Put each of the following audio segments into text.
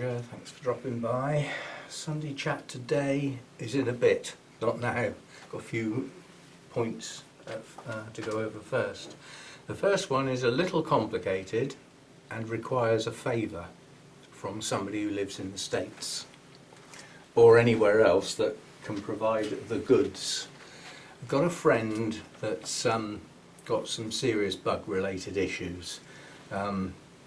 Roger, thanks for dropping by. Sunday chat today is in a bit, not now. Got a few points to go over first. The first one is a little complicated and requires a favour from somebody who lives in the States or anywhere else that can provide the goods. I've got a friend that's got some serious bug related issues.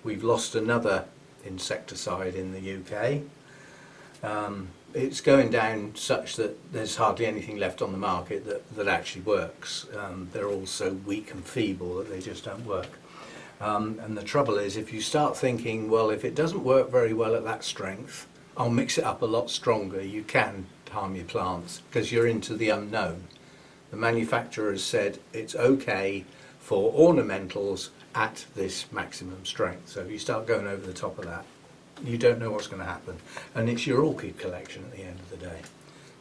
We've lost another insecticide in the UK. It's going down such that there's hardly anything left on the market that actually works. They're all so weak and feeble that they just don't work. And the trouble is, if you start thinking, well, if it doesn't work very well at that strength, I'll mix it up a lot stronger, you can harm your plants because you're into the unknown. The manufacturer has said it's okay for ornamentals at this maximum strength. So if you start going over the top of that, you don't know what's going to happen. And it's your orchid collection at the end of the day.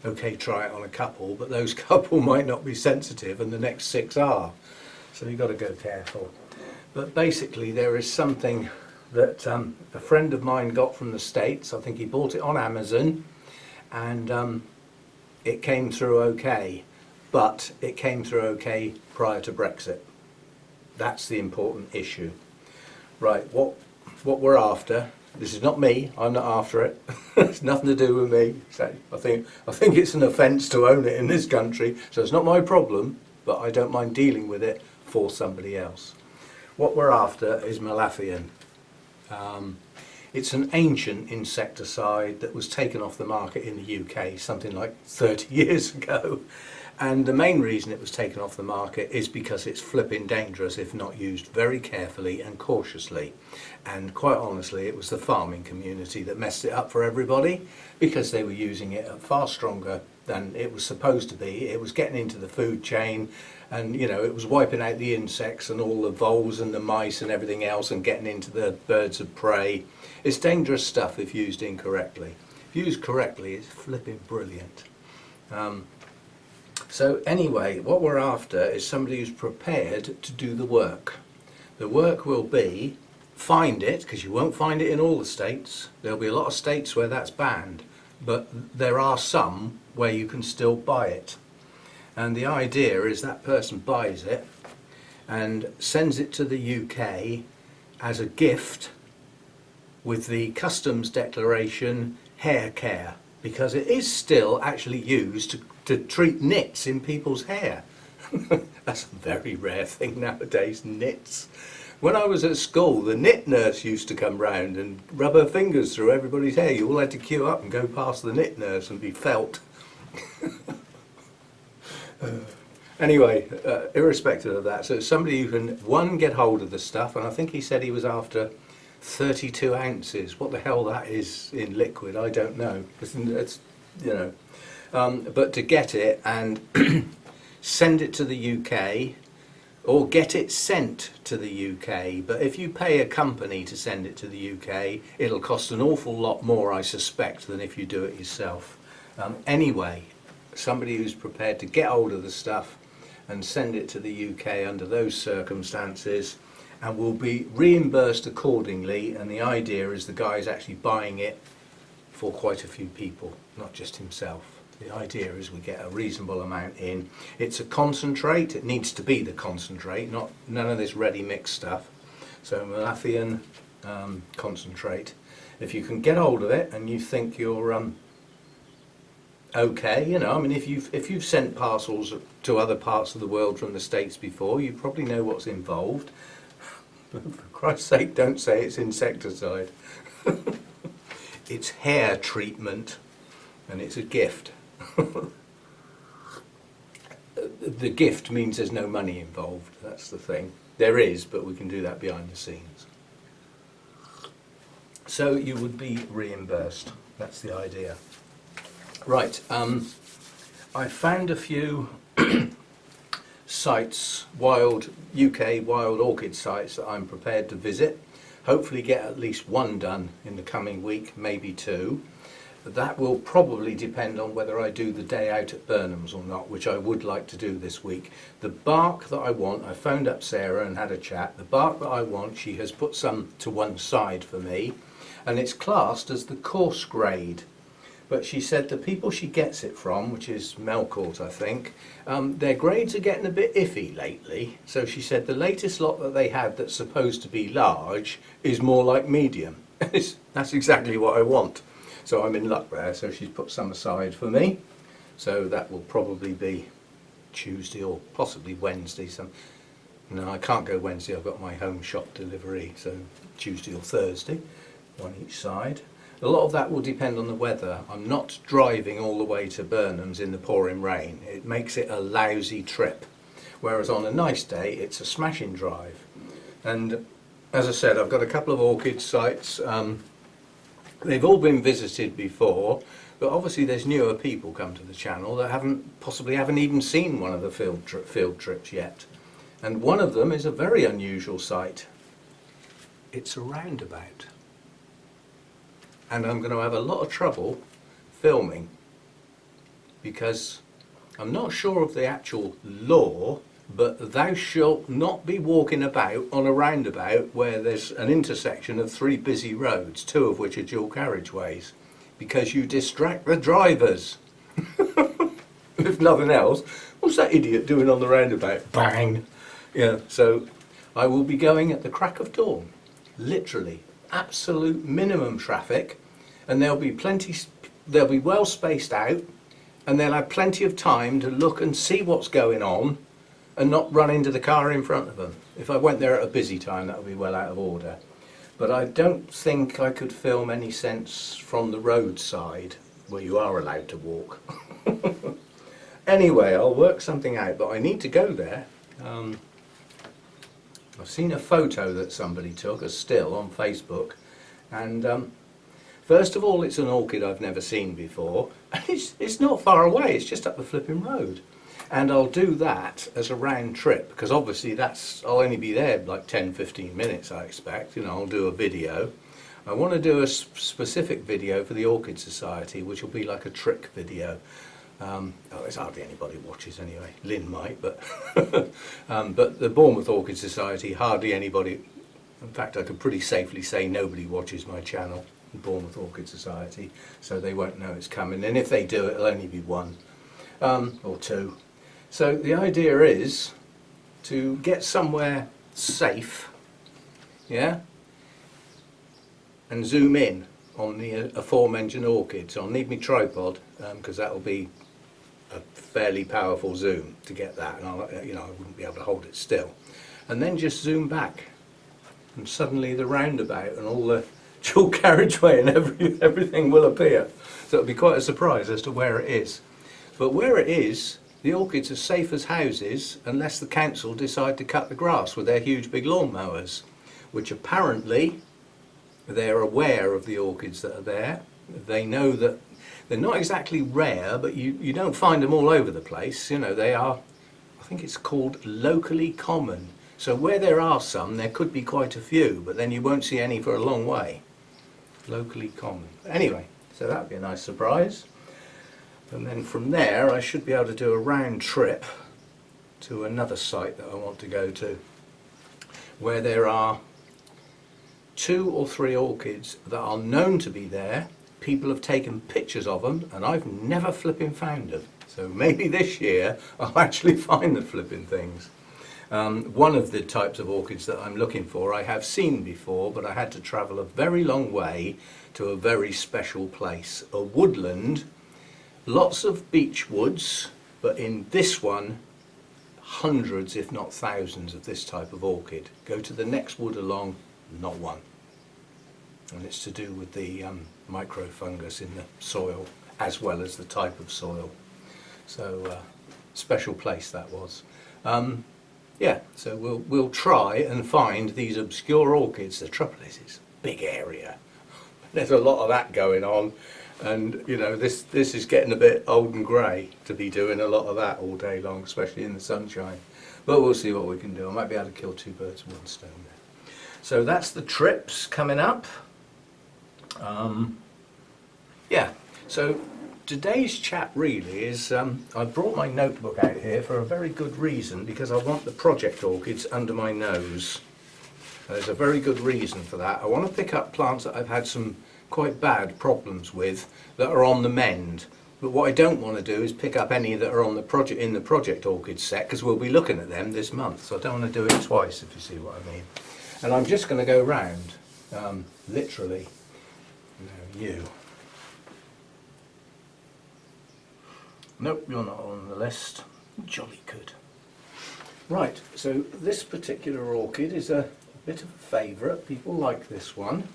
Okay, try it on a couple, but those couple might not be sensitive and the next 6 are. So you've got to go careful. But basically there is something that a friend of mine got from the States. I think he bought it on Amazon and it came through okay. But it came through okay prior to Brexit. That's the important issue. Right, what we're after, this is not me, I'm not after it. It's nothing to do with me. So I think it's an offence to own it in this country, so it's not my problem, but I don't mind dealing with it for somebody else. What we're after is malathion. It's an ancient insecticide that was taken off the market in the UK something like 30 years ago. And the main reason it was taken off the market is because it's flipping dangerous if not used very carefully and cautiously. And quite honestly, it was the farming community that messed it up for everybody because they were using it far stronger than it was supposed to be. It was getting into the food chain and, you know, it was wiping out the insects and all the voles and the mice and everything else and getting into the birds of prey. It's dangerous stuff if used incorrectly. If used correctly, it's flipping brilliant. So anyway, what we're after is somebody who's prepared to do the work. The work will be find it, because you won't find it in all the states. There'll be a lot of states where that's banned, but there are some where you can still buy it. And the idea is that person buys it and sends it to the UK as a gift with the customs declaration hair care, because it is still actually used to treat nits in people's hair. That's a very rare thing nowadays, nits. When I was at school, the knit nurse used to come round and rub her fingers through everybody's hair. You all had to queue up and go past the knit nurse and be felt. Anyway, irrespective of that, so it's somebody who can, one, get hold of the stuff, and I think he said he was after 32 ounces. What the hell that is in liquid, I don't know. It's, you know. But to get it and send it to the UK or get it sent to the UK. But if you pay a company to send it to the UK, it'll cost an awful lot more, I suspect, than if you do it yourself. Anyway, somebody who's prepared to get hold of the stuff and send it to the UK under those circumstances and will be reimbursed accordingly. And the idea is the guy is actually buying it for quite a few people, not just himself. The idea is we get a reasonable amount in. It's a concentrate. It needs to be the concentrate, none of this ready mix stuff. So malathion concentrate. If you can get hold of it and you think you're okay, you know, I mean, if you've sent parcels to other parts of the world from the States before, you probably know what's involved. But for Christ's sake, don't say it's insecticide. It's hair treatment, and it's a gift. The gift means there's no money involved, that's the thing. There is, but we can do that behind the scenes. So you would be reimbursed, that's the idea. Right, I found a few sites, UK wild orchid sites that I'm prepared to visit. Hopefully get at least one done in the coming week, maybe 2. That will probably depend on whether I do the day out at Burnham's or not, which I would like to do this week. The bark that I want, I phoned up Sarah and had a chat. The bark that I want, she has put some to one side for me. and it's classed as the coarse grade. But she said the people she gets it from, which is Melcourt I think, their grades are getting a bit iffy lately. So she said the latest lot that they had that's supposed to be large is more like medium. That's exactly what I want. So I'm in luck there. So she's put some aside for me. So that will probably be Tuesday or possibly Wednesday. No, I can't go Wednesday. I've got my home shop delivery. So Tuesday or Thursday, one each side. A lot of that will depend on the weather. I'm not driving all the way to Burnham's in the pouring rain. It makes it a lousy trip. Whereas on a nice day, it's a smashing drive. And as I said, I've got a couple of orchid sites. They've all been visited before, but obviously there's newer people come to the channel that possibly haven't even seen one of the field trips yet. And one of them is a very unusual site. It's a roundabout. And I'm going to have a lot of trouble filming because I'm not sure of the actual law, but thou shalt not be walking about on a roundabout where there's an intersection of 3 busy roads, 2 of which are dual carriageways, because you distract the drivers. If nothing else, what's that idiot doing on the roundabout? Bang! Yeah, so I will be going at the crack of dawn, literally. Absolute minimum traffic, and there'll be well spaced out, and they'll have plenty of time to look and see what's going on and not run into the car in front of them. If I went there at a busy time, that would be well out of order. But I don't think I could film any sense from the roadside where you are allowed to walk. Anyway, I'll work something out, but I need to go there. I've seen a photo that somebody took, a still, on Facebook, and first of all, it's an orchid I've never seen before, and it's not far away, it's just up the flipping road. And I'll do that as a round trip, because obviously I'll only be there like 10-15 minutes, I expect. You know, I'll do a video. I want to do a specific video for the Orchid Society, which will be like a trick video. There's hardly anybody watches anyway. Lynn might, but but the Bournemouth Orchid Society, hardly anybody. In fact, I could pretty safely say nobody watches my channel, the Bournemouth Orchid Society, so they won't know it's coming. And if they do, it'll only be 1 or 2. So the idea is to get somewhere safe, yeah, and zoom in on the aforementioned orchids. I'll need my tripod because that will be a fairly powerful zoom to get that, and I wouldn't be able to hold it still. And then just zoom back, and suddenly the roundabout and all the dual carriageway and everything will appear. So it'll be quite a surprise as to where it is. But where it is, the orchids are safe as houses unless the council decide to cut the grass with their huge big lawn mowers, which apparently they're aware of the orchids that are there. They know that they're not exactly rare, but you don't find them all over the place. You know, they are, I think it's called locally common. So where there are some, there could be quite a few, but then you won't see any for a long way. Locally common. Anyway, so that'd be a nice surprise. And then from there, I should be able to do a round trip to another site that I want to go to, where there are 2 or 3 orchids that are known to be there. People have taken pictures of them, and I've never flipping found them. So maybe this year I'll actually find the flipping things. One of the types of orchids that I'm looking for I have seen before, but I had to travel a very long way to a very special place. A woodland, lots of beech woods, but in this one, hundreds if not thousands of this type of orchid. Go to the next wood along, not one. And it's to do with the microfungus in the soil as well as the type of soil. So special place that was. Yeah, so we'll try and find these obscure orchids. The trouble is it's a big area. There's a lot of that going on, and you know this is getting a bit old and grey to be doing a lot of that all day long, especially in the sunshine. But we'll see what we can do. I might be able to kill 2 birds with 1 stone there. So that's the trips coming up. Yeah, so today's chat really is, I brought my notebook out here for a very good reason, because I want the project orchids under my nose. There's a very good reason for that. I want to pick up plants that I've had some quite bad problems with that are on the mend. But what I don't want to do is pick up any that are on the project in the project orchid set, because we'll be looking at them this month. So I don't want to do it twice, if you see what I mean. And I'm just going to go round, literally. No, you. Nope, you're not on the list. Jolly good. Right, so this particular orchid is a bit of a favourite. People like this one,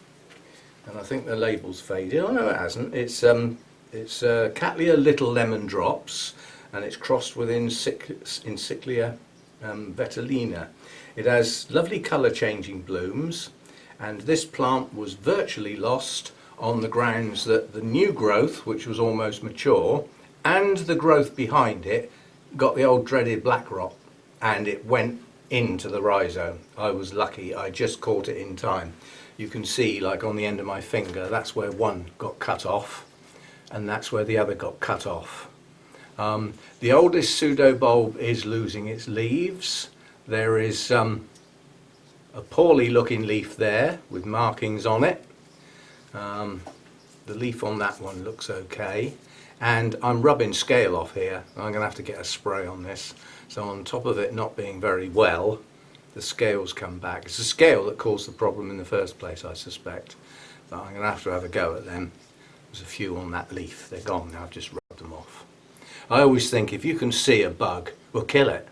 and I think the label's faded. Oh no, it hasn't. It's Cattleya Little Lemon Drops, and it's crossed with Encyclia Vetulina. It has lovely colour changing blooms, and this plant was virtually lost on the grounds that the new growth, which was almost mature, and the growth behind it got the old dreaded black rot, and it went into the rhizome. I was lucky, I just caught it in time. You can see, like on the end of my finger, that's where one got cut off, and that's where the other got cut off. The oldest pseudobulb is losing its leaves. There is a poorly looking leaf there with markings on it. The leaf on that one looks okay, and I'm rubbing scale off here. I'm going to have to get a spray on this. So on top of it not being very well, the scales come back. It's the scale that caused the problem in the first place, I suspect. But I'm going to have a go at them. There's a few on that leaf. They're gone now. I've just rubbed them off. I always think if you can see a bug, well, kill it.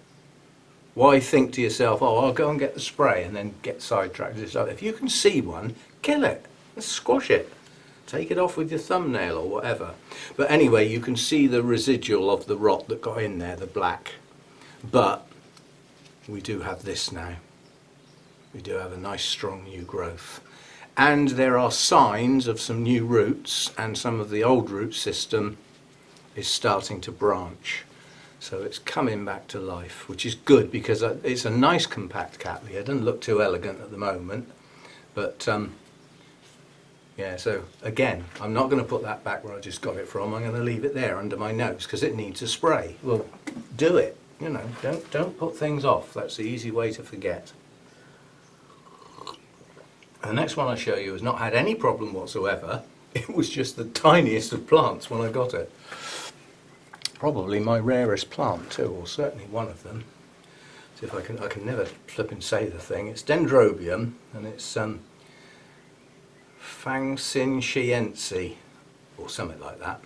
Why think to yourself, oh, I'll go and get the spray and then get sidetracked? If you can see one, kill it. Let's squash it. Take it off with your thumbnail or whatever. But anyway, you can see the residual of the rot that got in there, the black. But we do have this now. We do have a nice strong new growth. And there are signs of some new roots, and some of the old root system is starting to branch. So it's coming back to life, which is good because it's a nice compact Cattleya. It doesn't look too elegant at the moment. But yeah, so again, I'm not going to put that back where I just got it from. I'm going to leave it there under my nose because it needs a spray. Well, do it. You know, don't put things off. That's the easy way to forget. The next one I show you has not had any problem whatsoever. It was just the tiniest of plants when I got it. Probably my rarest plant too, or certainly one of them. See if I can never flip and say the thing. It's Dendrobium, and it's Fangxinxiense, or something like that.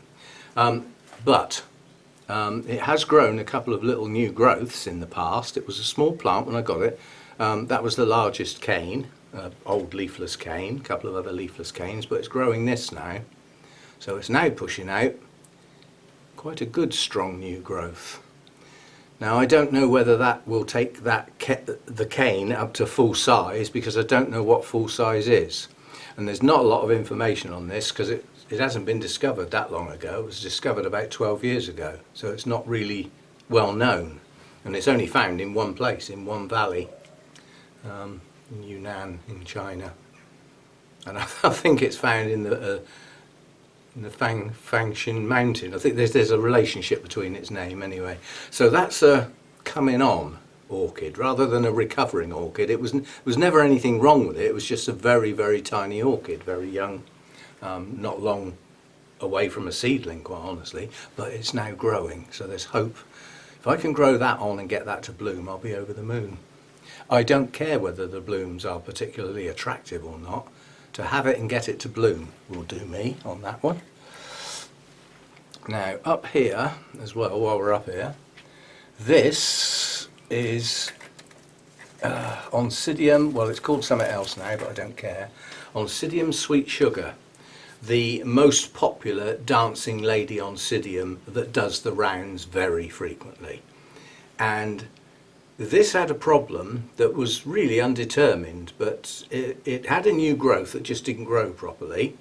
But it has grown a couple of little new growths in the past. It was a small plant when I got it. That was the largest cane, old leafless cane, a couple of other leafless canes, but it's growing this now. So it's now pushing out quite a good strong new growth. Now I don't know whether that will take the cane up to full size, because I don't know what full size is. And there's not a lot of information on this because it hasn't been discovered that long ago. It was discovered about 12 years ago, so it's not really well known. And it's only found in one place, in one valley, in Yunnan in China. And I think it's found in the Fangshan Mountain. I think there's a relationship between its name anyway. So that's a coming on orchid rather than a recovering orchid. It was never anything wrong with it. It was just a very, very tiny orchid, very young, not long away from a seedling, quite honestly, but it's now growing, so there's hope. If I can grow that on and get that to bloom, I'll be over the moon. I don't care whether the blooms are particularly attractive or not. To have it and get it to bloom will do me on that one. Now up here as well, while we're up here, this is Oncidium, well it's called something else now but I don't care, Oncidium Sweet Sugar, the most popular dancing lady Oncidium that does the rounds very frequently. And this had a problem that was really undetermined, but it had a new growth that just didn't grow properly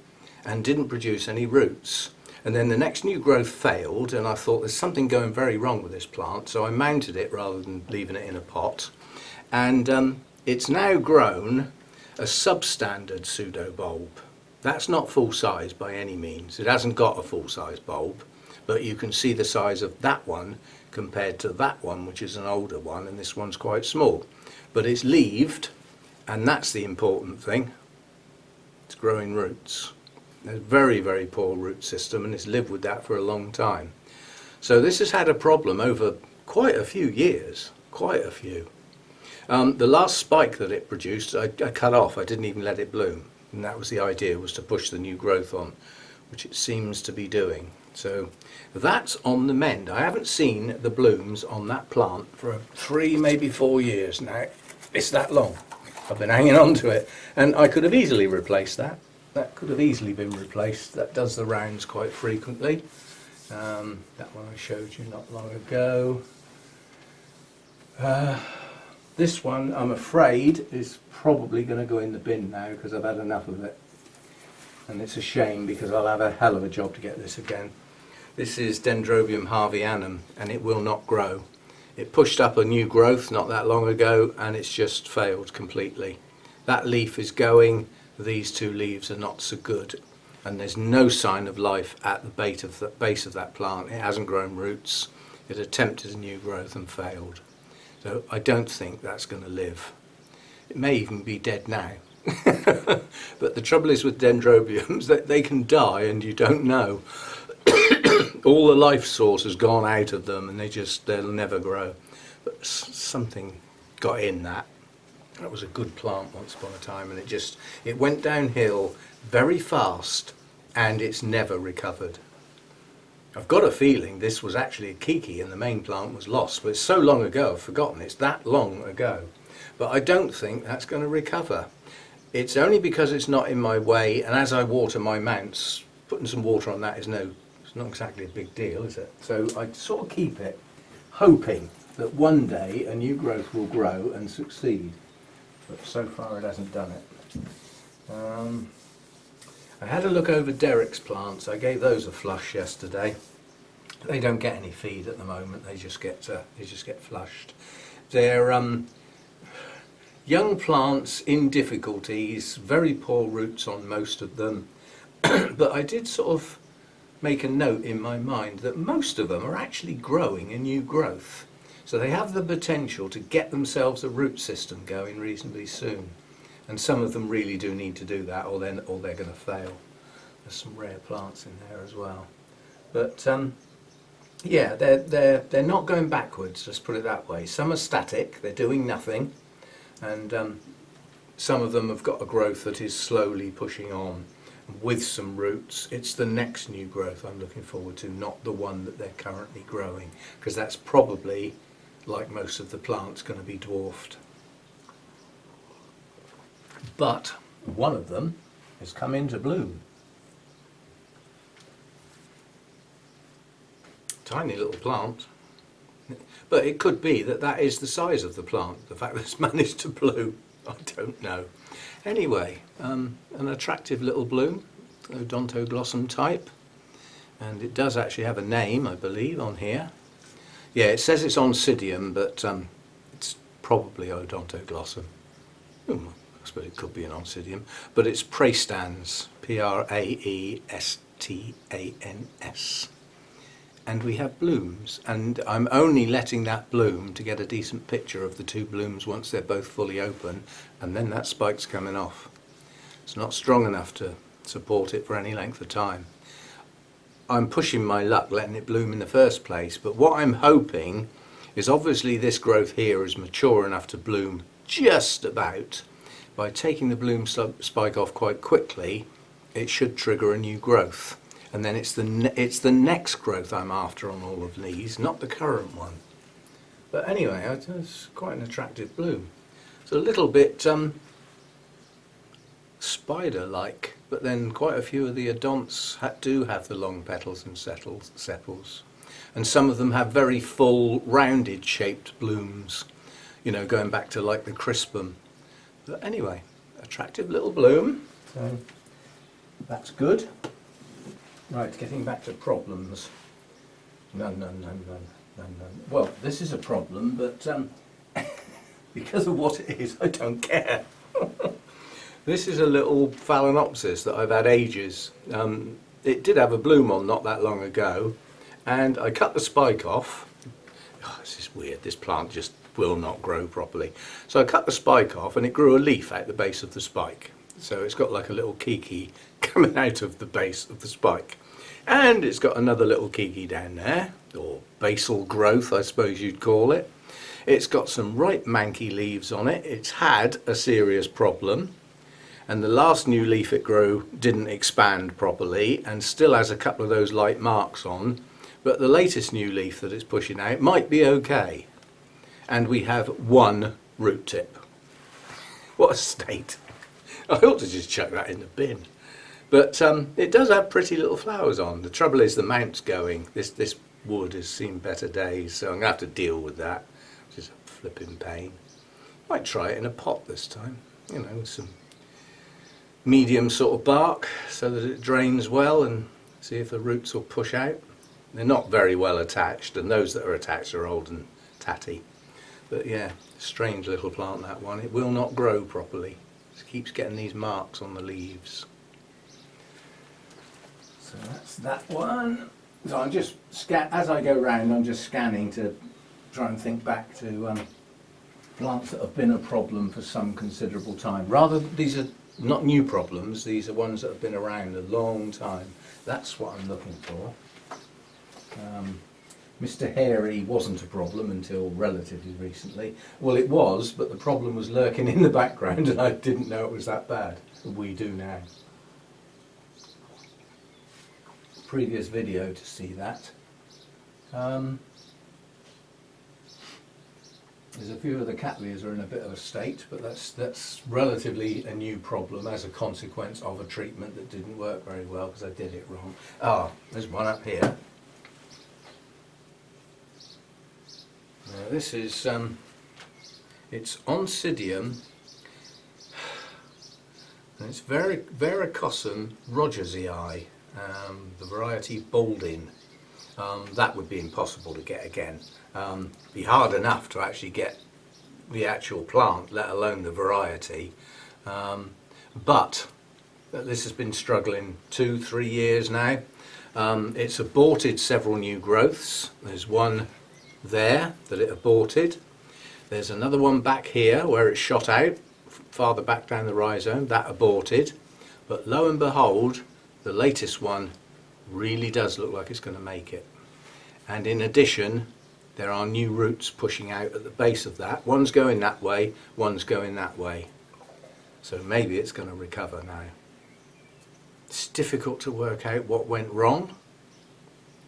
and didn't produce any roots. And then the next new growth failed, and I thought there's something going very wrong with this plant, so I mounted it rather than leaving it in a pot. And it's now grown a substandard pseudobulb. That's not full size by any means. It hasn't got a full size bulb, but you can see the size of that one compared to that one, which is an older one, and this one's quite small. But it's leaved, And that's the important thing. It's growing roots. There's a very, very poor root system, and it's lived with that for a long time. So this has had a problem over quite a few years, quite a few. The last spike that it produced, I cut off. I didn't even let it bloom. And that was the idea, was to push the new growth on, which it seems to be doing. So that's on the mend. I haven't seen the blooms on that plant for 3, maybe 4 years now. It's that long. I've been hanging on to it, and I could have easily replaced that. That could have easily been replaced. That does the rounds quite frequently. That one I showed you not long ago. This one, I'm afraid, is probably going to go in the bin now because I've had enough of it. And it's a shame because I'll have a hell of a job to get this again. This is Dendrobium harveyanum, and it will not grow. It pushed up a new growth not that long ago, and it's just failed completely. That leaf is going, these 2 leaves are not so good, and there's no sign of life at the base of that plant. It hasn't grown roots. It attempted a new growth and failed. So I don't think that's going to live. It may even be dead now. But the trouble is with dendrobiums that they can die and you don't know. All the life source has gone out of them, and they'll never grow. But something got in that. That was a good plant once upon a time, and it went downhill very fast, and it's never recovered. I've got a feeling this was actually a kiki and the main plant was lost, but it's so long ago I've forgotten. It's that long ago. But I don't think that's going to recover. It's only because it's not in my way, and as I water my mounts, putting some water on that is not exactly a big deal, is it? So I sort of keep it, hoping that one day a new growth will grow and succeed. But so far it hasn't done it. I had a look over Derek's plants. I gave those a flush yesterday. They don't get any feed at the moment. They just get flushed. They're young plants in difficulties, very poor roots on most of them. But I did sort of make a note in my mind that most of them are actually growing a new growth. So they have the potential to get themselves a root system going reasonably soon. And some of them really do need to do that, or they're going to fail. There's some rare plants in there as well. But yeah, they're not going backwards, let's put it that way. Some are static, they're doing nothing. And some of them have got a growth that is slowly pushing on with some roots. It's the next new growth I'm looking forward to, not the one that they're currently growing, because that's probably, like most of the plants, going to be dwarfed. But one of them has come into bloom. Tiny little plant. But it could be that that is the size of the plant, the fact that it's managed to bloom. I don't know. Anyway, an attractive little bloom, Odontoglossum type. And it does actually have a name, I believe, on here. Yeah, it says it's Oncidium, but it's probably Odontoglossum. I suppose it could be an Oncidium. But it's Praestans, Praestans. And we have blooms, and I'm only letting that bloom to get a decent picture of the 2 blooms once they're both fully open, and then that spike's coming off. It's not strong enough to support it for any length of time. I'm pushing my luck letting it bloom in the first place, but what I'm hoping is obviously this growth here is mature enough to bloom just about. By taking the bloom spike off quite quickly, it should trigger a new growth. And then it's the next growth I'm after on all of these, not the current one. But anyway, it's quite an attractive bloom. It's a little bit spider-like, but then quite a few of the odonts do have the long petals and sepals. And some of them have very full, rounded shaped blooms, you know, going back to like the crispum. But anyway, attractive little bloom. So that's good. Right, getting back to problems. None. Well, this is a problem, but because of what it is, I don't care. This is a little Phalaenopsis that I've had ages. It did have a bloom on not that long ago, and I cut the spike off. Oh, this is weird. This plant just will not grow properly. So I cut the spike off and it grew a leaf out the base of the spike. So it's got like a little kiki coming out of the base of the spike. And it's got another little kiki down there, or basal growth I suppose you'd call it. It's got some right manky leaves on it. It's had a serious problem. And the last new leaf it grew didn't expand properly and still has a couple of those light marks on. But the latest new leaf that it's pushing out might be okay. And we have one root tip. What a state. I ought to just chuck that in the bin. But it does have pretty little flowers on. The trouble is the mount's going. This wood has seen better days, so I'm going to have to deal with that, which is a flipping pain. Might try it in a pot this time, you know, with some medium sort of bark so that it drains well, and see if the roots will push out. They're not very well attached, and those that are attached are old and tatty. But yeah, strange little plant, that one. It will not grow properly. It keeps getting these marks on the leaves. So that's that one. So I'm just, as I go round, I'm just scanning to try and think back to plants that have been a problem for some considerable time. Rather, these are not new problems, these are ones that have been around a long time. That's what I'm looking for. Mr. Hairy wasn't a problem until relatively recently. Well, it was, but the problem was lurking in the background and I didn't know it was that bad. We do now. Previous video to see that. There's a few of the cattleyas are in a bit of a state, but that's relatively a new problem as a consequence of a treatment that didn't work very well because I did it wrong. Ah, there's one up here. Now this is it's Oncidium, and it's Verrucosum rogersii, the variety Baldin. That would be impossible to get again. Be hard enough to actually get the actual plant, let alone the variety. But this has been struggling 2-3 years now. It's aborted several new growths. There's one there that it aborted. There's another one back here where it shot out farther back down the rhizome, that aborted. But lo and behold, the latest one really does look like it's going to make it. And in addition, there are new roots pushing out at the base of that. One's going that way, one's going that way. So maybe it's going to recover now. It's difficult to work out what went wrong,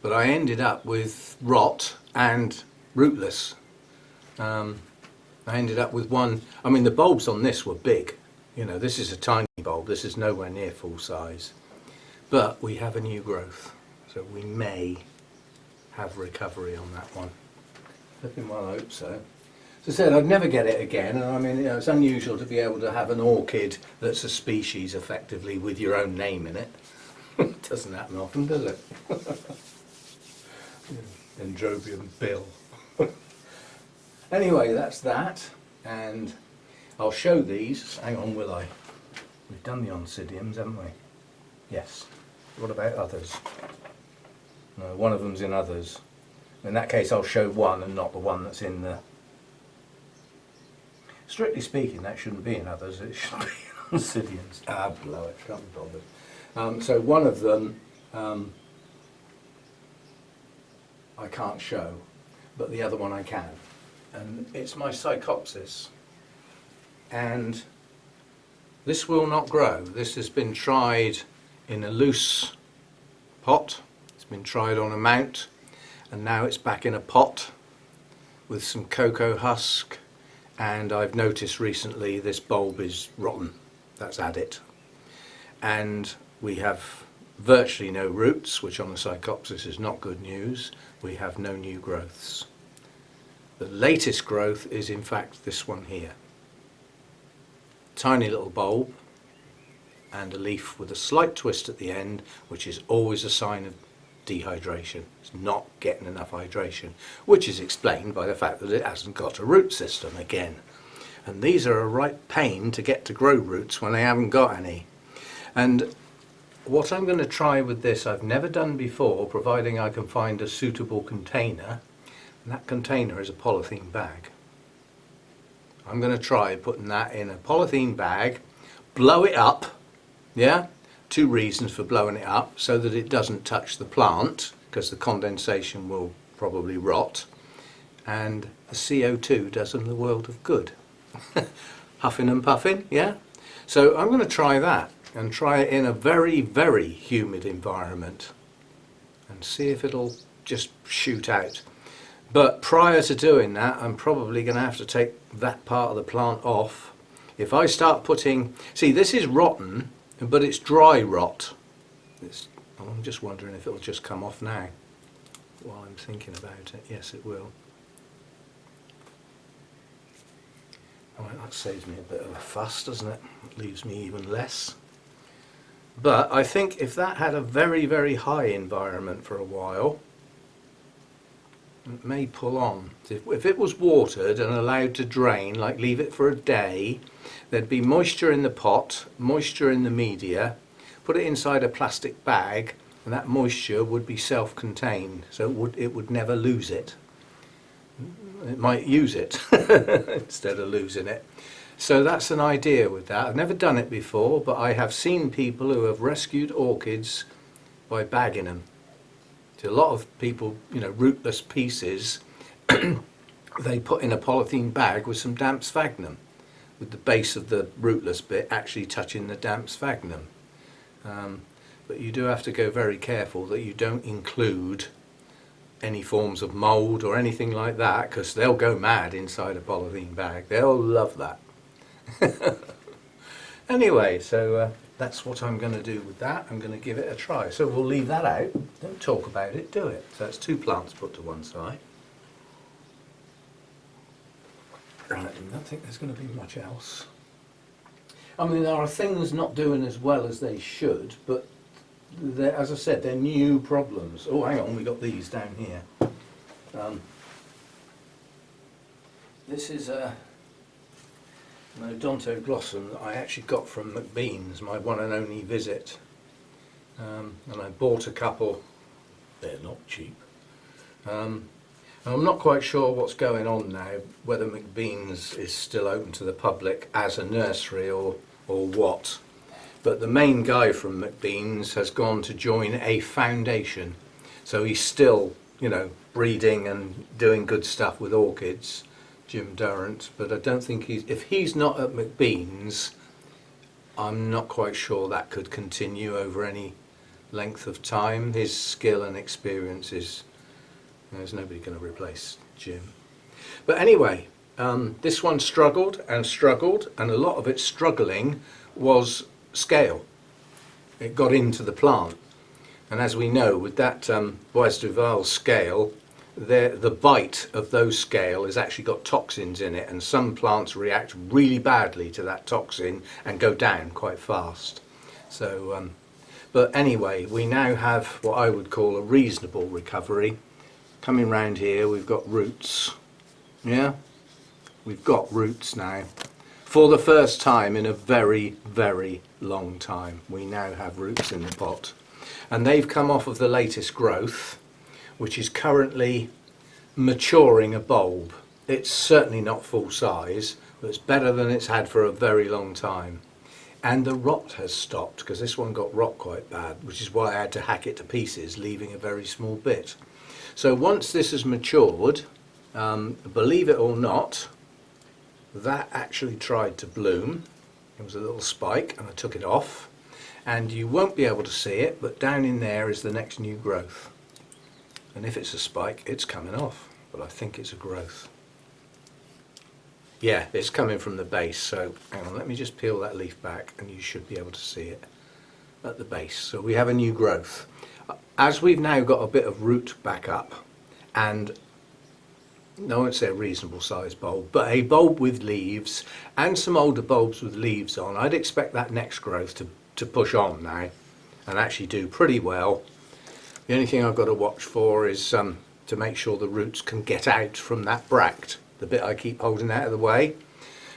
but I ended up with rot and rootless. I ended up with one. I mean, the bulbs on this were big. You know, this is a tiny bulb. This is nowhere near full size. But we have a new growth, so we may have recovery on that one. Flipping well, I hope so. As I said, I'd never get it again, and I mean, you know, it's unusual to be able to have an orchid that's a species effectively with your own name in it. It doesn't happen often, does it? Dendrobium Bill. Anyway, that's that, and I'll show these. Hang on, will I? We've done the Oncidiums, haven't we? Yes. What about others? No, one of them's in others. In that case, I'll show one and not the one that's in the... Strictly speaking, that shouldn't be in others. It should be in Oncidiums. Ah, blow it. Can't be bothered. So one of them I can't show, but the other one I can. And it's my Psychopsis. And this will not grow. This has been tried in a loose pot. It's been tried on a mount, and now it's back in a pot with some cocoa husk, and I've noticed recently this bulb is rotten. That's had it. And we have virtually no roots, which on a Psychopsis is not good news. We have no new growths. The latest growth is in fact this one here. Tiny little bulb and a leaf with a slight twist at the end, which is always a sign of dehydration. It's not getting enough hydration, which is explained by the fact that it hasn't got a root system again. And these are a right pain to get to grow roots when they haven't got any. And what I'm going to try with this I've never done before, providing I can find a suitable container, and that container is a polythene bag. I'm going to try putting that in a polythene bag, blow it up, yeah? 2 reasons for blowing it up: so that it doesn't touch the plant, because the condensation will probably rot, and the CO2 does them the world of good. Huffing and puffing, yeah? So I'm going to try that, and try it in a very, very humid environment, and see if it'll just shoot out. But prior to doing that, I'm probably going to have to take that part of the plant off. If I start putting, see, this is rotten, but it's dry rot. I'm just wondering if it'll just come off now while I'm thinking about it. Yes, it will. Alright, that saves me a bit of a fuss, doesn't it? It leaves me even less. But I think if that had a very, very high environment for a while, it may pull on. If it was watered and allowed to drain, like leave it for a day, there'd be moisture in the pot, moisture in the media. Put it inside a plastic bag, and that moisture would be self-contained, so it would never lose it. It might use it instead of losing it. So that's an idea with that. I've never done it before, but I have seen people who have rescued orchids by bagging them. So a lot of people, you know, rootless pieces, they put in a polythene bag with some damp sphagnum, with the base of the rootless bit actually touching the damp sphagnum. But you do have to go very careful that you don't include any forms of mould or anything like that, because they'll go mad inside a polythene bag. They'll love that. Anyway, so that's what I'm going to do with that. I'm going to give it a try. So we'll leave that out. Don't talk about it, do it. So that's 2 plants put to one side. Right, I don't think there's going to be much else. I mean, there are things not doing as well as they should, but as I said, they're new problems. Oh, hang on, we got these down here. This is an odontoglossum that I actually got from McBean's, my one and only visit. And I bought a couple. They're not cheap. And I'm not quite sure what's going on now, whether McBean's is still open to the public as a nursery or what. But the main guy from McBean's has gone to join a foundation, so he's still, you know, breeding and doing good stuff with orchids, Jim Durrant. But I don't think if he's not at McBean's, I'm not quite sure that could continue over any length of time. His skill and experience is, there's nobody going to replace Jim. But anyway, this one struggled, and a lot of its struggling was scale. It got into the plant, and as we know, with that Bois Duval scale, the bite of those scale has actually got toxins in it, and some plants react really badly to that toxin and go down quite fast. So but anyway, we now have what I would call a reasonable recovery. Coming round here, we've got roots. Yeah, we've got roots now. For the first time in a very, very long time, we now have roots in the pot. And they've come off of the latest growth, which is currently maturing a bulb. It's certainly not full size, but it's better than it's had for a very long time. And the rot has stopped, because this one got rot quite bad, which is why I had to hack it to pieces, leaving a very small bit. So once this has matured, believe it or not, that actually tried to bloom. It was a little spike, and I took it off, and you won't be able to see it, but down in there is the next new growth. And if it's a spike, it's coming off, but I think it's a growth. Yeah, it's coming from the base, so hang on, let me just peel that leaf back and you should be able to see it at the base. So we have a new growth. As we've now got a bit of root back up, and no, I won't say a reasonable sized bulb, but a bulb with leaves and some older bulbs with leaves on, I'd expect that next growth to push on now and actually do pretty well. The only thing I've got to watch for is to make sure the roots can get out from that bract, the bit I keep holding out of the way,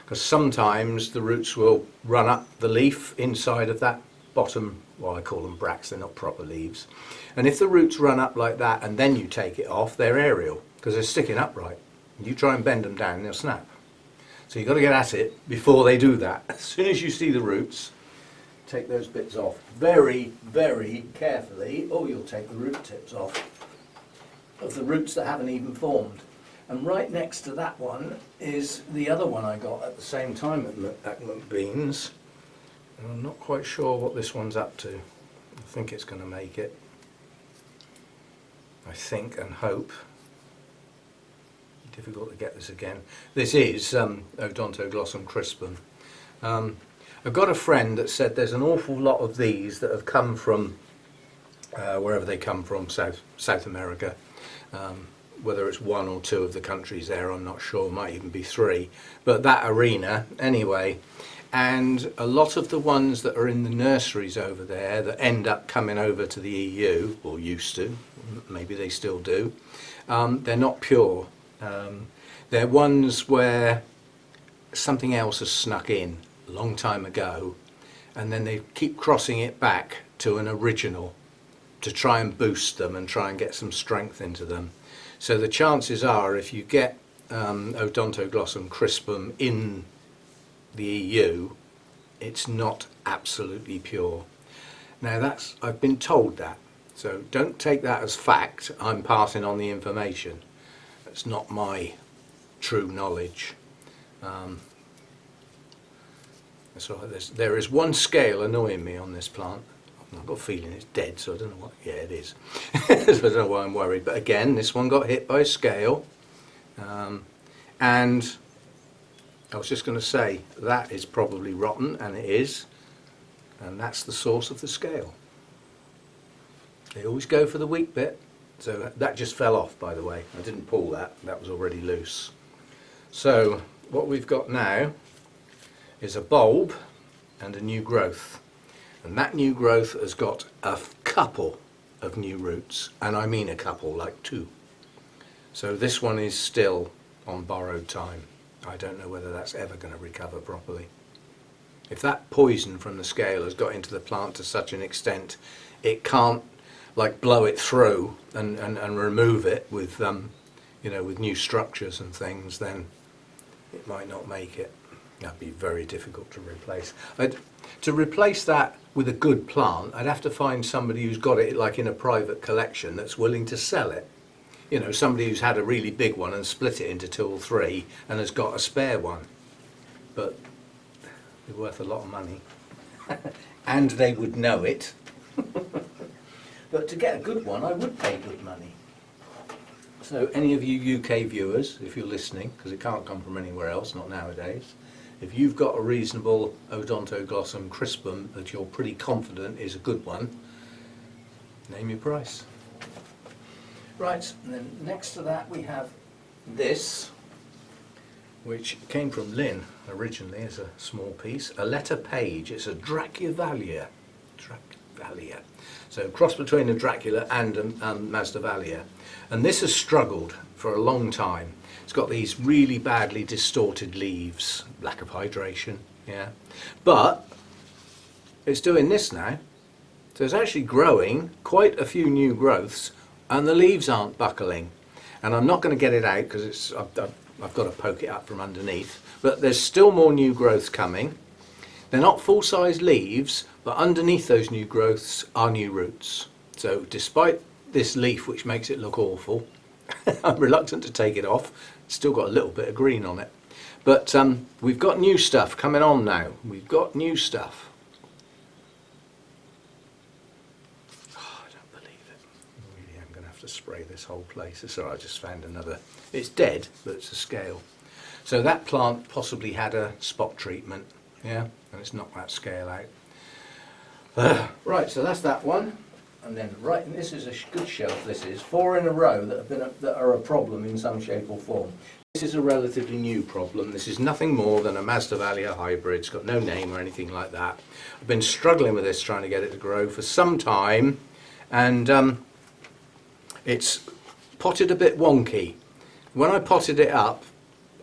because sometimes the roots will run up the leaf inside of that bottom, well, I call them bracts, they're not proper leaves. And if the roots run up like that and then you take it off, they're aerial, because they're sticking upright. You try and bend them down, they'll snap. So you've got to get at it before they do that. As soon as you see the roots, take those bits off very, very carefully, or you'll take the root tips off of the roots that haven't even formed. And right next to that one is the other one I got at the same time at McBean's. And I'm not quite sure what this one's up to. I think it's going to make it. I think and hope. Difficult to get this again. This is Odontoglossum crispum. I've got a friend that said there's an awful lot of these that have come from wherever they come from, South America. Whether it's one or two of the countries there, I'm not sure, might even be three. But that arena, anyway. And a lot of the ones that are in the nurseries over there that end up coming over to the EU, or used to, maybe they still do, they're not pure. They're ones where something else has snuck in a long time ago, and then they keep crossing it back to an original to try and boost them and try and get some strength into them. So the chances are, if you get Odontoglossum crispum in the EU, it's not absolutely pure. Now I've been told that, so don't take that as fact. I'm passing on the information. It's not my true knowledge. So there is one scale annoying me on this plant. I've got a feeling it's dead, so I don't know what. Yeah, it is. So I don't know why I'm worried. But again, this one got hit by a scale, and I was just going to say that is probably rotten, and it is, and that's the source of the scale. They always go for the weak bit. So that just fell off, by the way. I didn't pull that. That was already loose. So what we've got now is a bulb and a new growth. And that new growth has got a couple of new roots. And I mean a couple, like two. So this one is still on borrowed time. I don't know whether that's ever going to recover properly. If that poison from the scale has got into the plant to such an extent, it can't like blow it through and remove it with with new structures and things, then it might not make it. That'd be very difficult to replace. To replace that with a good plant, I'd have to find somebody who's got it like in a private collection that's willing to sell it. Somebody who's had a really big one and split it into two or three and has got a spare one. But they're worth a lot of money. And they would know it. But to get a good one, I would pay good money. So any of you UK viewers, if you're listening, because it can't come from anywhere else, not nowadays, if you've got a reasonable Odontoglossum crispum that you're pretty confident is a good one, name your price. Right, and then next to that we have this, which came from Lynn originally as a small piece, a letter page. It's a Dracularia. So cross between a Dracula and a Masdevallia. And this has struggled for a long time. It's got these really badly distorted leaves, lack of hydration, yeah. But it's doing this now. So it's actually growing quite a few new growths, and the leaves aren't buckling. And I'm not going to get it out because I've got to poke it up from underneath. But there's still more new growths coming. They're not full-size leaves, but underneath those new growths are new roots. So despite this leaf, which makes it look awful, I'm reluctant to take it off. It's still got a little bit of green on it. But we've got new stuff coming on now. We've got new stuff. Oh, I don't believe it. I really am going to have to spray this whole place. Sorry, I just found another. It's dead, but it's a scale. So that plant possibly had a spot treatment. Yeah, and it's knocked that scale out. Right, so that's that one. And then right, and this is a good shelf. This is 4 in a row that are a problem in some shape or form. This is a relatively new problem. This is nothing more than a Masdevallia hybrid. It's got no name or anything like that. I've been struggling with this, trying to get it to grow for some time, and it's potted a bit wonky. When I potted it up,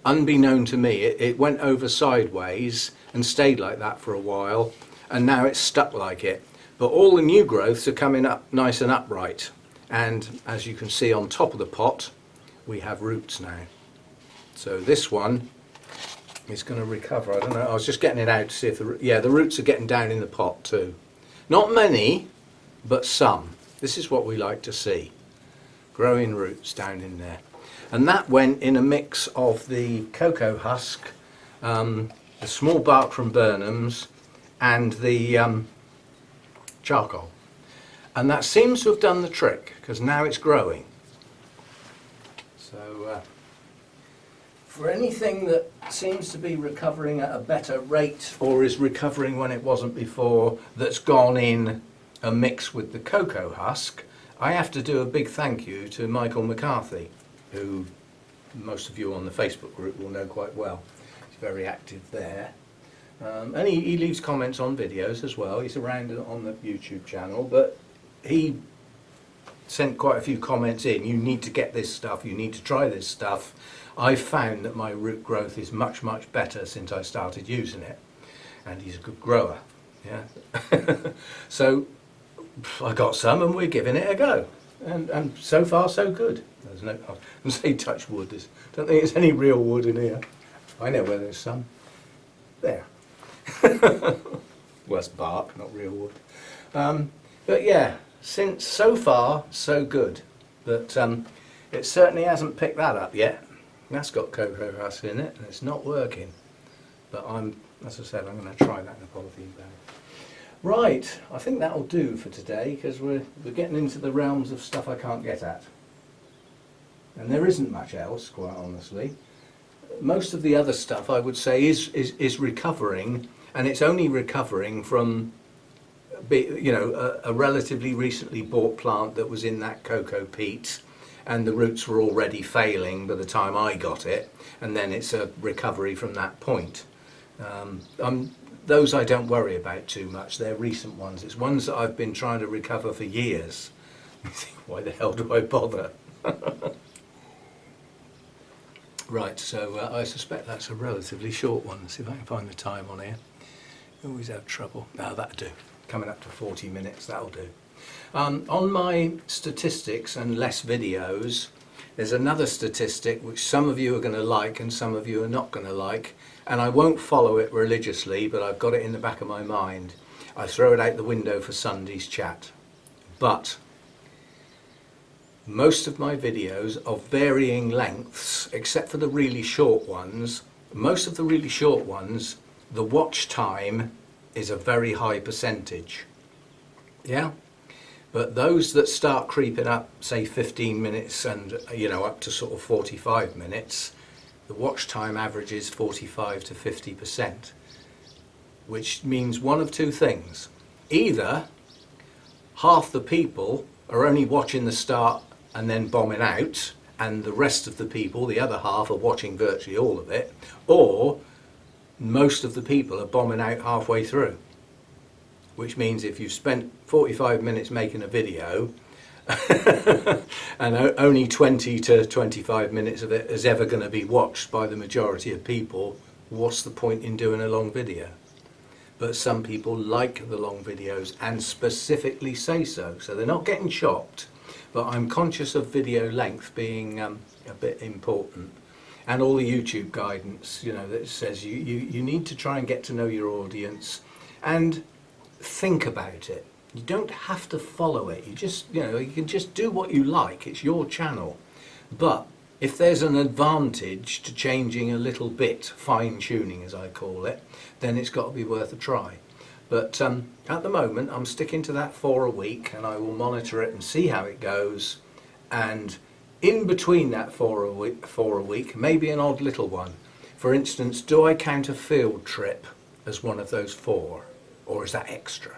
unbeknown to me, it went over sideways and stayed like that for a while, and now it's stuck like it. But all the new growths are coming up nice and upright, and as you can see on top of the pot we have roots now. So this one is going to recover. I don't know. I was just getting it out to see if the roots are getting down in the pot too. Not many, but some. This is what we like to see. Growing roots down in there. And that went in a mix of the cocoa husk, the small bark from Burnham's, and the charcoal. And that seems to have done the trick, because now it's growing. So for anything that seems to be recovering at a better rate, or is recovering when it wasn't before, that's gone in a mix with the cocoa husk, I have to do a big thank you to Michael McCarthy, who most of you on the Facebook group will know quite well. He's very active there. And he leaves comments on videos as well. He's around on the YouTube channel, but he sent quite a few comments in. You need to get this stuff, you need to try this stuff. I've found that my root growth is much, much better since I started using it. And he's a good grower. Yeah. So I got some and we're giving it a go. And so far so good. There's no, I can say touch wood. Don't think there's any real wood in here. I know where there's some. There. Well, it's bark, not real wood. But yeah, since so far so good. But it certainly hasn't picked that up yet. That's got cocoa husk in it and it's not working. But as I said, I'm going to try that in a polythene bag. Right, I think that'll do for today, because we're getting into the realms of stuff I can't get at. And there isn't much else, quite honestly. Most of the other stuff I would say is recovering, and it's only recovering from a relatively recently bought plant that was in that cocoa peat, and the roots were already failing by the time I got it, and then it's a recovery from that point. Those I don't worry about too much. They're recent ones. It's ones that I've been trying to recover for years. You think, why the hell do I bother? Right, so I suspect that's a relatively short one. Let's see if I can find the time on here. Always have trouble. No, that'll do. Coming up to 40 minutes, that'll do. On my statistics and less videos, there's another statistic which some of you are going to like and some of you are not going to like. And I won't follow it religiously, but I've got it in the back of my mind. I throw it out the window for Sunday's chat. But most of my videos of varying lengths, except for the really short ones, most of the really short ones, the watch time is a very high percentage. Yeah? But those that start creeping up, say 15 minutes and up to sort of 45 minutes, the watch time averages 45 to 50%, which means one of two things. Either half the people are only watching the start and then bombing out, and the rest of the people, the other half, are watching virtually all of it, or most of the people are bombing out halfway through. Which means if you've spent 45 minutes making a video and only 20 to 25 minutes of it is ever going to be watched by the majority of people, what's the point in doing a long video? But some people like the long videos and specifically say so. So they're not getting chopped, but I'm conscious of video length being a bit important. And all the YouTube guidance, that says you need to try and get to know your audience and think about it. You don't have to follow it. You just, you can just do what you like. It's your channel. But if there's an advantage to changing a little bit, fine tuning as I call it, then it's got to be worth a try. But at the moment I'm sticking to that 4 a week, and I will monitor it and see how it goes. And in between that 4 a week, maybe an odd little one. For instance, do I count a field trip as one of those 4? Or is that extra?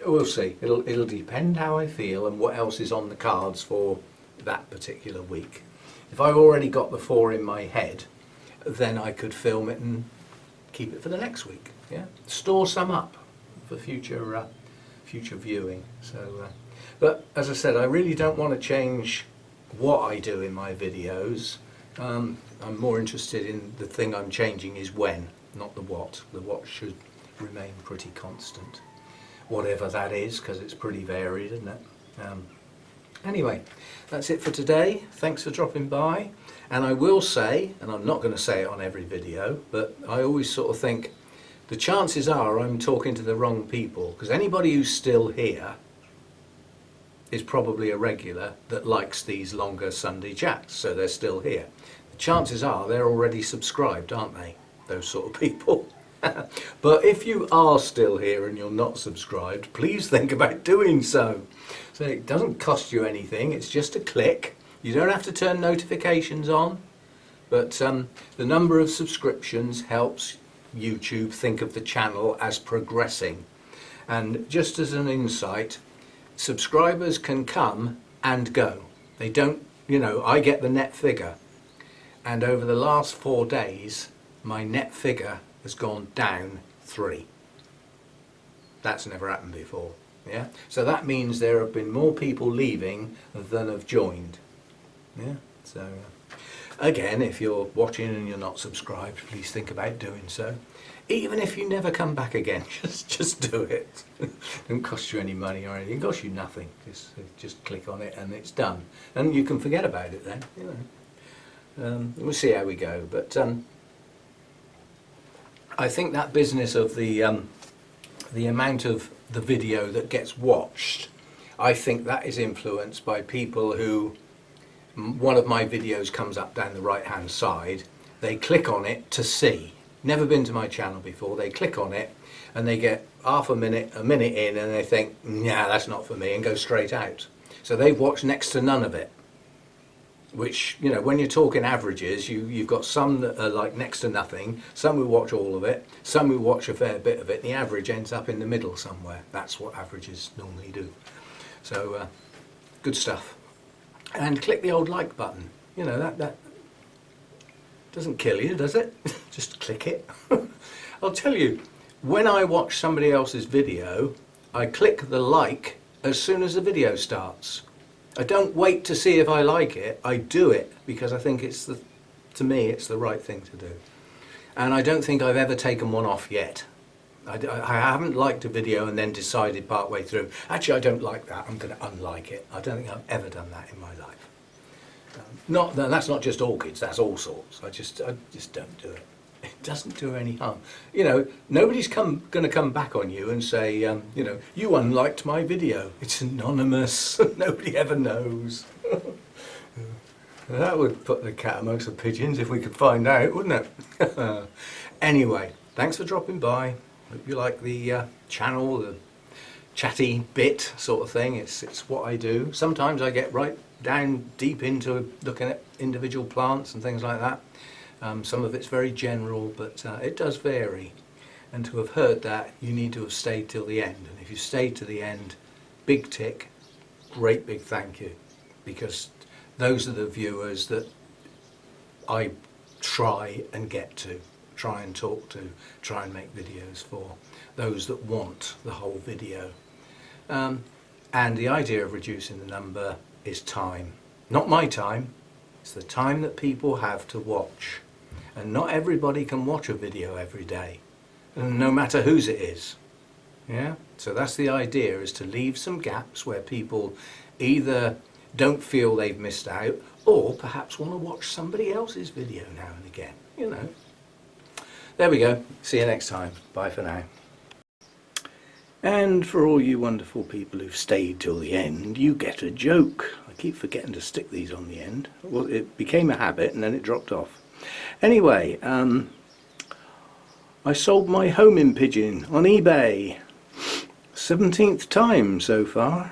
We'll see. It'll depend how I feel and what else is on the cards for that particular week. If I've already got the 4 in my head, then I could film it and keep it for the next week. Yeah, store some up for future viewing. So, but as I said, I really don't want to change what I do in my videos. I'm more interested in the thing I'm changing is when, not the what. The what should remain pretty constant, whatever that is, because it's pretty varied, isn't it? Anyway, that's it for today. Thanks for dropping by. And I will say, and I'm not going to say it on every video, but I always sort of think the chances are I'm talking to the wrong people, because anybody who's still here is probably a regular that likes these longer Sunday chats, so they're still here. The chances are they're already subscribed, aren't they? Those sort of people. But if you are still here and you're not subscribed, please think about doing so. So it doesn't cost you anything, it's just a click. You don't have to turn notifications on, but the number of subscriptions helps YouTube think of the channel as progressing. And just as an insight, subscribers can come and go. They don't, you know, I get the net figure, and over the last 4 days my net figure has gone down 3. That's never happened before. Yeah, so that means there have been more people leaving than have joined. Yeah, so again, if you're watching and you're not subscribed, please think about doing so. Even if you never come back again, just do it. It doesn't cost you any money or anything. It costs you nothing. Just click on it and it's done. And you can forget about it then. You know, we'll see how we go. But I think that business of the amount of the video that gets watched, I think that is influenced by people who, one of my videos comes up down the right hand side, they click on it to see. Never been to my channel before, they click on it and they get half a minute in and they think, nah, that's not for me, and go straight out. So they've watched next to none of it, which, you know, when you're talking averages, you've got some that are like next to nothing, some who watch all of it, some who watch a fair bit of it. The average ends up in the middle somewhere. That's what averages normally do. So good stuff. And click the old like button. You know, that doesn't kill you, does it? Just click it. I'll tell you, when I watch somebody else's video, I click the like as soon as the video starts. I don't wait to see if I like it. I do it because I think to me it's the right thing to do. And I don't think I've ever taken one off yet. I haven't liked a video and then decided partway through, actually I don't like that, I'm going to unlike it. I don't think I've ever done that in my life. That's not just orchids, that's all sorts. I just don't do it. It doesn't do any harm. You know, nobody's going to come back on you and say, you know, you unliked my video. It's anonymous. Nobody ever knows. That would put the cat amongst the pigeons if we could find out, wouldn't it? Anyway, thanks for dropping by. Hope you like the channel, the chatty bit sort of thing. It's what I do. Sometimes I get right down deep into looking at individual plants and things like that. Some of it's very general, but it does vary. And to have heard that, you need to have stayed till the end. And if you stayed to the end, big tick, great big thank you. Because those are the viewers that I try and get to, try and talk to, try and make videos for. Those that want the whole video. And the idea of reducing the number is time. Not my time, it's the time that people have to watch. And not everybody can watch a video every day, no matter whose it is. Yeah? So that's the idea, is to leave some gaps where people either don't feel they've missed out, or perhaps want to watch somebody else's video now and again, you know. There we go. See you next time. Bye for now. And for all you wonderful people who've stayed till the end, you get a joke. I keep forgetting to stick these on the end. Well, it became a habit and then it dropped off. Anyway, I sold my homing pigeon on eBay. 17th time so far.